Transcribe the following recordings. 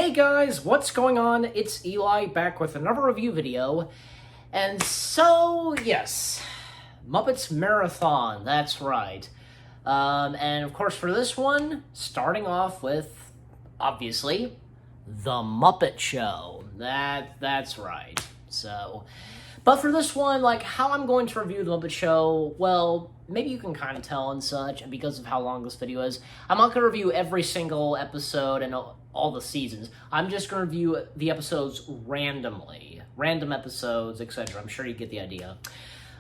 Hey guys, what's going on? It's Eli back with another review video. And so, yes, Muppets Marathon, that's right. And of course for this one, starting off with, obviously, The Muppet Show. That's right. So, but for this one, like, how I'm going to review The Muppet Show, well, maybe you can kind of tell and such, and because of how long this video is, I'm not going to review every single episode and all the seasons. I'm just going to review the episodes randomly. Random episodes, etc. I'm sure you get the idea.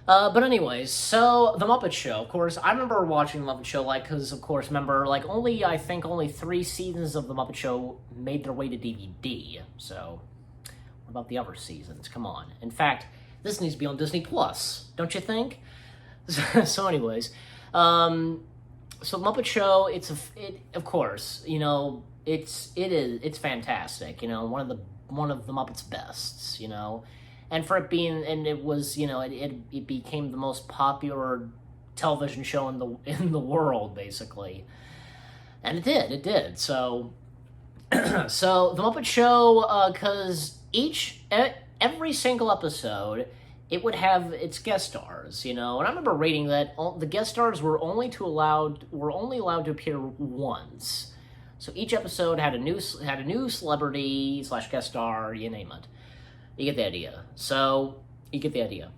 But anyways, so, The Muppet Show, of course, I remember watching The Muppet Show, like, because, of course, remember, like, I think only 3 seasons of The Muppet Show made their way to DVD, so, what about the other seasons? Come on. In fact, this needs to be on Disney Plus, don't you think? So anyways, so Muppet Show, of course, you know, it's fantastic, you know, one of the Muppets' bests, you know, and for it being, and it was, you know, it became the most popular television show in the world, basically, and it did, so, so the Muppet Show, because every single episode, it would have its guest stars, you know, and I remember reading that the guest stars were only allowed to appear once. So each episode had a new celebrity / guest star, you name it. You get the idea. So you get the idea.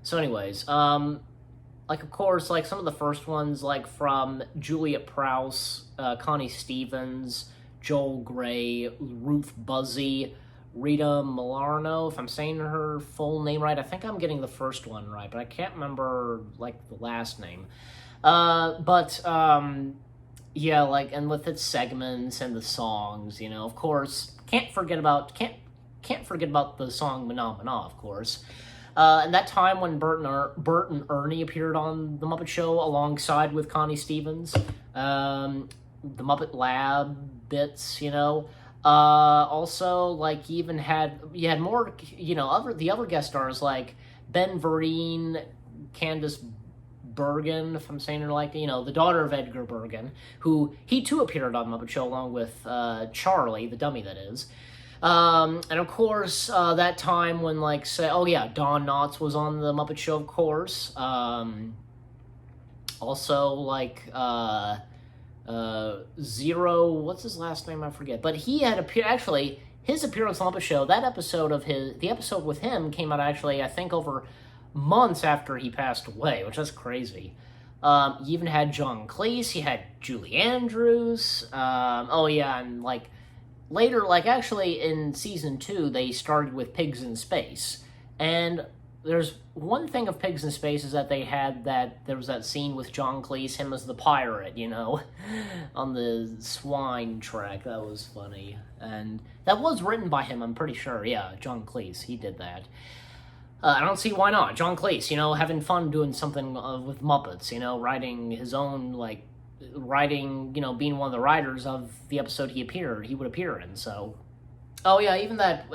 So anyways, like of course, like some of the first ones, like from Juliet Prowse, Connie Stevens, Joel Grey, Ruth Buzzy, Rita Malarno, if I'm saying her full name right. I think I'm getting the first one right, but I can't remember, like, the last name. Yeah, like, and with its segments and the songs, you know, of course, can't forget about the song Mana Mana, of course. And that time when Bert and Ernie appeared on The Muppet Show alongside with Connie Stevens, the Muppet Lab bits, you know. Also, like, you had more, you know, the other guest stars, like Ben Vereen, Candace Bergen, if I'm saying her like, you know, the daughter of Edgar Bergen, who, he too appeared on the Muppet Show along with, Charlie, the dummy that is. And of course, that time when, like, Don Knotts was on the Muppet Show, of course. Also, like, Zero, what's his last name? I forget. But he had actually, his appearance on the Muppet Show, the episode with him came out actually, I think, over months after he passed away, which is crazy. You even had John Cleese, you had Julie Andrews, and, like, later, like, actually, in season 2, they started with Pigs in Space, and there's one thing of Pigs in Space is that there was that scene with John Cleese, him as the pirate, you know, on the swine track. That was funny. And that was written by him, I'm pretty sure. Yeah, John Cleese, he did that. I don't see why not. John Cleese, you know, having fun doing something with Muppets, you know, writing his own, like, you know, being one of the writers of the episode he would appear in, so. Oh yeah, even that,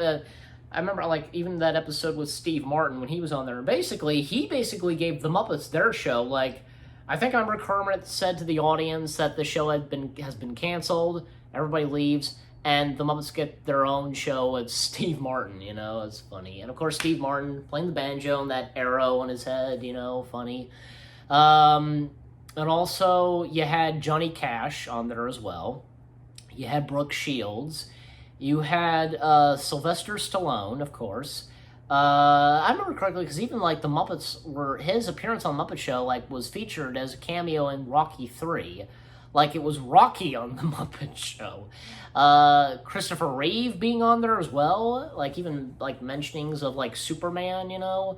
I remember, like, even that episode with Steve Martin when he was on there. He basically gave the Muppets their show. Like, I think I remember Kermit said to the audience that the show has been canceled. Everybody leaves, and the Muppets get their own show with Steve Martin. You know, it's funny. And of course, Steve Martin playing the banjo and that arrow on his head. You know, funny. And also you had Johnny Cash on there as well. You had Brooke Shields. You had Sylvester Stallone, of course. I remember correctly because even, like, the Muppets his appearance on the Muppet Show, like, was featured as a cameo in Rocky 3. Like, it was Rocky on the Muppet Show. Christopher Reeve being on there as well. Like, even, like, mentionings of, like, Superman, you know.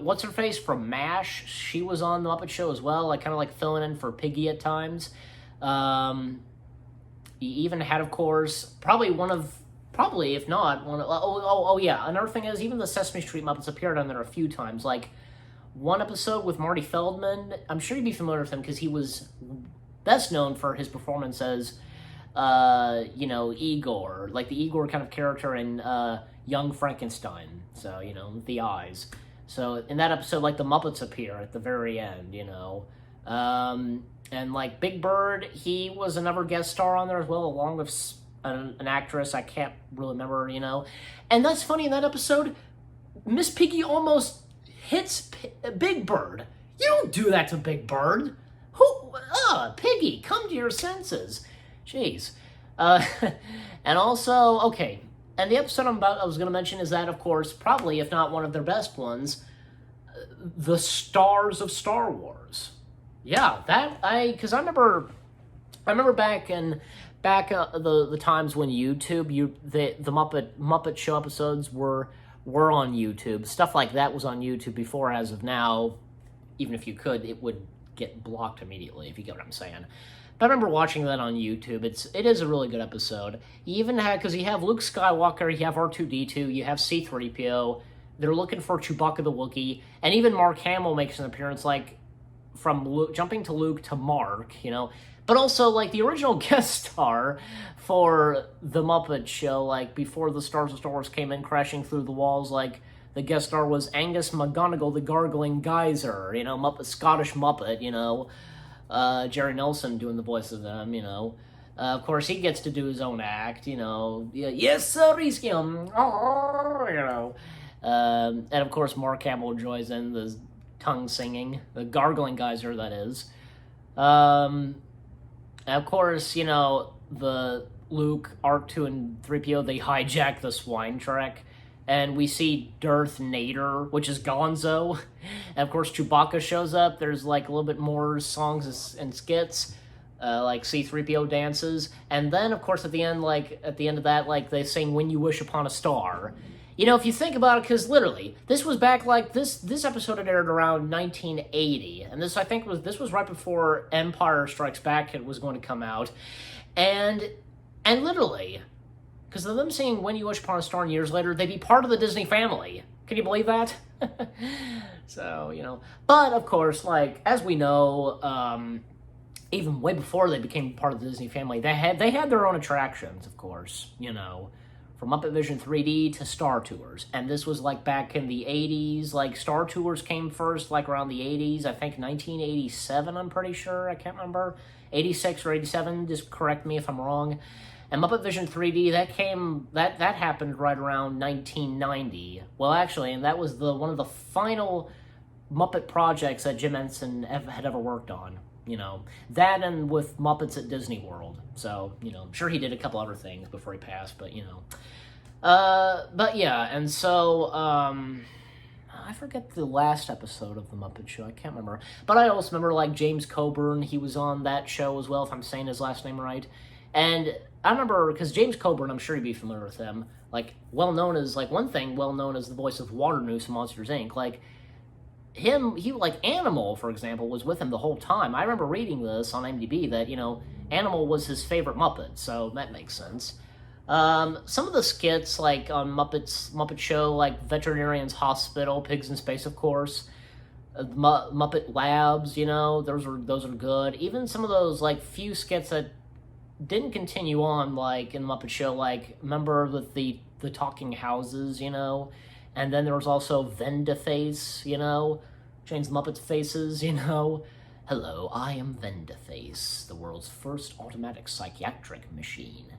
What's her face from MASH? She was on the Muppet Show as well, like, kind of like filling in for Piggy at times. You even had, of course, if not, another thing is, even the Sesame Street Muppets appeared on there a few times, like, one episode with Marty Feldman. I'm sure you'd be familiar with him, because he was best known for his performance as, you know, Igor, like the Igor kind of character in, Young Frankenstein, so, you know, the eyes. So, in that episode, like, the Muppets appear at the very end, you know, And like Big Bird, he was another guest star on there as well, along with an actress, I can't really remember, And that's funny, in that episode, Miss Piggy almost hits Big Bird. You don't do that to Big Bird. Piggy, come to your senses. Jeez. And also, okay, and the episode I was going to mention is that, of course, probably, if not one of their best ones, the stars of Star Wars. Yeah, because I remember back the times when YouTube, the Muppet Show episodes were on YouTube. Stuff like that was on YouTube before. As of now, even if you could, it would get blocked immediately, if you get what I'm saying. But I remember watching that on YouTube. It is a really good episode. You even have, because you have Luke Skywalker, you have R2-D2, you have C-3PO. They're looking for Chewbacca the Wookiee, and even Mark Hamill makes an appearance, like, from Luke, jumping to Luke to Mark, But also, like, the original guest star for the Muppet Show, like, before the Stars of Star Wars came in crashing through the walls, like, the guest star was Angus McGonagall, the Gargling Geyser, Scottish Muppet, Jerry Nelson doing the voice of them, Of course, he gets to do his own act, yes, sir, and of course, Mark Hamill joins in the tongue singing, the Gargling Geyser, that is. And of course, the Luke, R2, and 3PO, they hijack the swine trek. And we see Darth Nader, which is Gonzo. And of course, Chewbacca shows up. There's like a little bit more songs and skits, like C-3PO dances. And then, of course, at the end of that, like, they sing When You Wish Upon a Star. If you think about it, because literally, this was back, like, this episode had aired around 1980. And this was right before Empire Strikes Back was going to come out. And literally, because of them singing When You Wish Upon a Star and years later, they'd be part of the Disney family. Can you believe that? So, But, of course, like, as we know, even way before they became part of the Disney family, they had their own attractions, of course, from Muppet Vision 3D to Star Tours. And this was, like, back in the 80s. Like, Star Tours came first, like, around the 80s. I think 1987, I'm pretty sure. I can't remember. 86 or 87, just correct me if I'm wrong. And Muppet Vision 3D, that happened right around 1990. Well, actually, and that was one of the final Muppet projects that Jim Henson had ever worked on. That and with Muppets at Disney World. So, I'm sure he did a couple other things before he passed, but, But yeah, and so, I forget the last episode of the Muppet Show. I can't remember. But I also remember, like, James Coburn. He was on that show as well, if I'm saying his last name right. And I remember, because James Coburn, I'm sure you'd be familiar with him, like, well known as the voice of Waternoose in Monsters, Inc., like, like, Animal, for example, was with him the whole time. I remember reading this on IMDb that, Animal was his favorite Muppet, so that makes sense. Some of the skits, like, on Muppet Show, like, Veterinarian's Hospital, Pigs in Space, of course, Muppet Labs, those are good. Even some of those, like, few skits that didn't continue on, like, in the Muppet Show, like, remember with the talking houses, and then there was also Vendaface, change the Muppets' faces, hello, I am Vendaface, the world's first automatic psychiatric machine,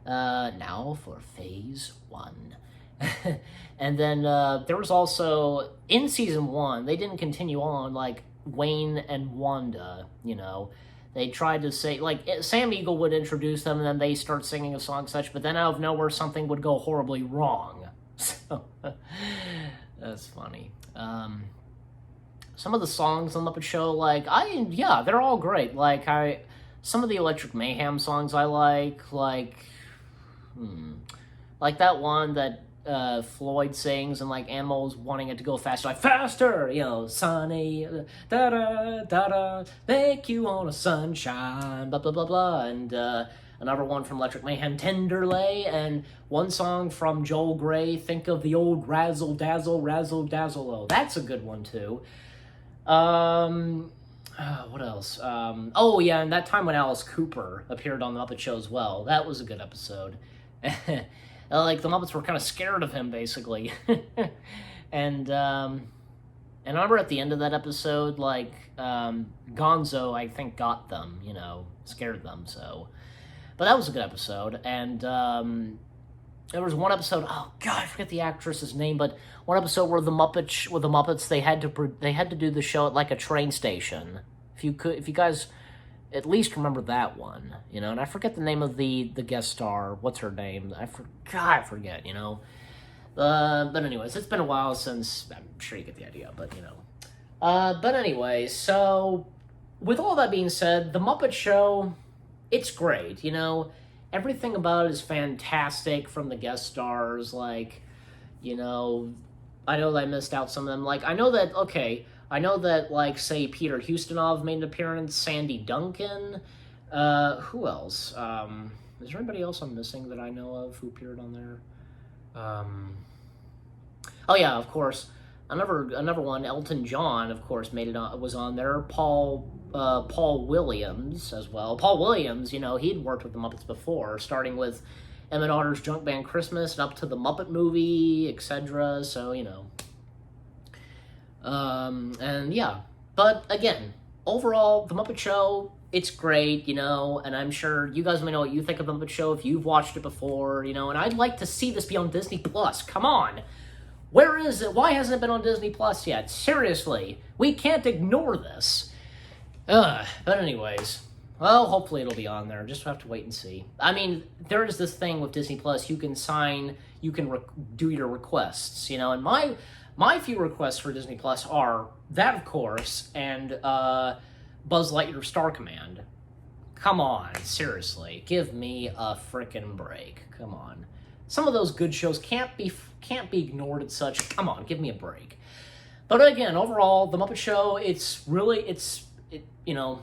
now for phase 1. And then there was also, in season 1, they didn't continue on, like, Wayne and Wanda, They tried to say, like, Sam Eagle would introduce them, and then they start singing a song such, but then out of nowhere, something would go horribly wrong. So, that's funny. Some of the songs on Muppet Show, like, they're all great. Like, some of the Electric Mayhem songs I like that one that Floyd sings, and, like, Animal's wanting it to go faster, like, faster, sunny, da-da, make you want a sunshine, blah, blah, blah, blah, and, another one from Electric Mayhem, Tenderlay, and one song from Joel Grey, Think of the Old Razzle Dazzle, oh, that's a good one, too. What else? And that time when Alice Cooper appeared on the Muppet Show as well, that was a good episode. Like, the Muppets were kind of scared of him, basically. And I remember at the end of that episode, like, Gonzo, I think, got them, scared them, so. But that was a good episode, and there was one episode. Oh God, I forget the actress's name, but one episode where the Muppets they had to do the show at like a train station. If you guys at least remember that one, you know. And I forget the name of the guest star. What's her name? I forget, you know. But anyways, it's been a while since. I'm sure you get the idea, but you know. But anyways, so with all that being said, the Muppet Show, it's great, you know. Everything about it is fantastic, from the guest stars, like, you know, I know that I missed out some of them. Like, I know that, like, say, Peter Ustinov made an appearance, Sandy Duncan, who else? Is there anybody else I'm missing that I know of who appeared on there? Oh yeah, of course, another one, Elton John, of course, was on there. Paul Williams as well. Paul Williams, you know, he'd worked with the Muppets before, starting with Emmett Otter's Junk Band Christmas and up to the Muppet movie, etc. So, you know. And yeah. But again, overall, the Muppet Show, it's great, you know, and I'm sure you guys may know what you think of the Muppet Show if you've watched it before, you know, and I'd like to see this be on Disney Plus. Come on. Where is it? Why hasn't it been on Disney Plus yet? Seriously, we can't ignore this. But anyways, well, hopefully it'll be on there. Just have to wait and see. I mean, there is this thing with Disney Plus. You can do your requests, you know, and my few requests for Disney Plus are that, of course, and Buzz Lightyear Star Command. Come on, seriously, give me a frickin' break. Come on. Some of those good shows can't be ignored and such. Come on, give me a break. But again, overall, the Muppet Show, it's you know,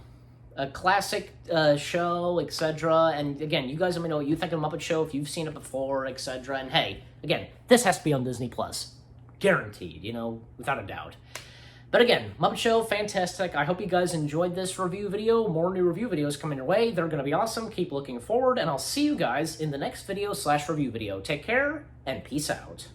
a classic show, etc. And again, you guys let me know what you think of the Muppet Show if you've seen it before, etc. And hey, again, this has to be on Disney Plus, guaranteed, you know, without a doubt. But again, Muppet Show, fantastic. I hope you guys enjoyed this review video. More new review videos coming your way. They're going to be awesome. Keep looking forward, and I'll see you guys in the next video /review video. Take care, and peace out.